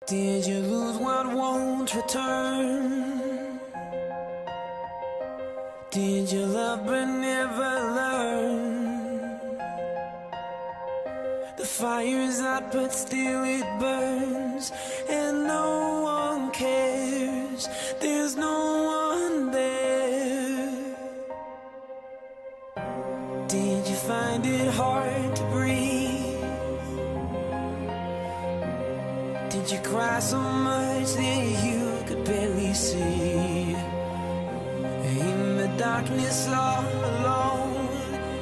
Did you lose what won't return? Did you love but never learn? The fire is out but still it burns, and no one cares, there's no one there. Did you find it hard to breathe? Did you cry so much that you could barely see? In the darkness all alone,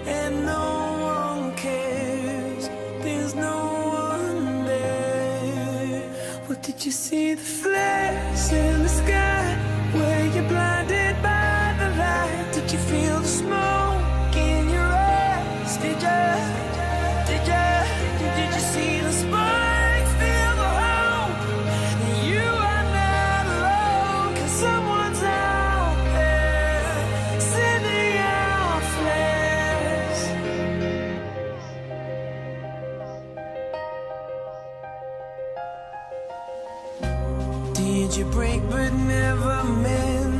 and no one cares, there's no one there. What did you see? The flares in the sky? Were you blinded by the light? Did you feel the smoke in your eyes? Did you see the sparks? Feel the hope that you are not alone, 'cause someone's out there sending out flares. Did you break but never mend?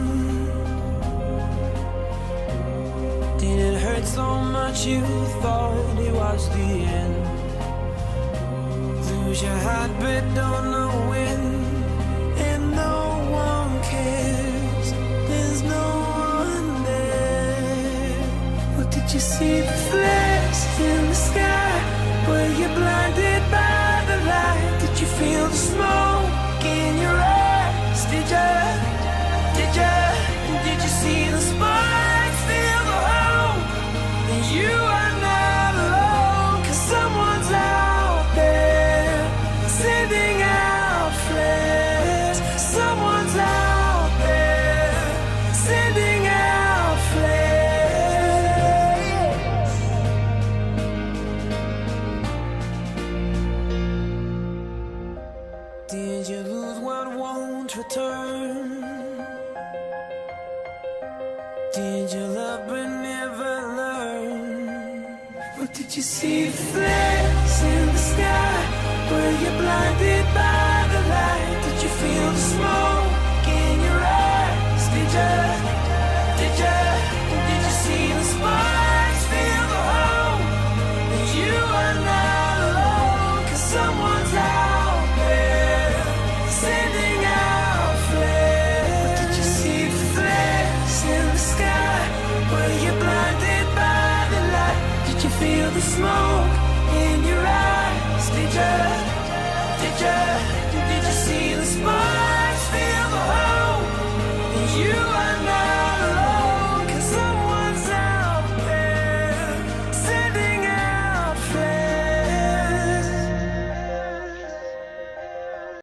Did it hurt so much you thought it was the end? Lose your heart but don't know when, and no one cares, there's no one there. What did you see? The flares in the sky? Were you blinded by the light? Did you feel the smoke in your eyes? Did you see the sparks? Feel the hope that you are not alone, 'cause someone's out there sending out flares. Someone's out there sending out flares. Did you lose what won't return? Did you love but never learn? What did you see? The flares in the sky? Were you blinded by the light? Did you feel the smoke in your eyes? Did you see the sparks? Feel the hope that you are not alone, 'cause someone's out there sending out flares. What did you see? The flares in the sky? Were you blinded by the light? Did you feel the smoke in your eyes? Did you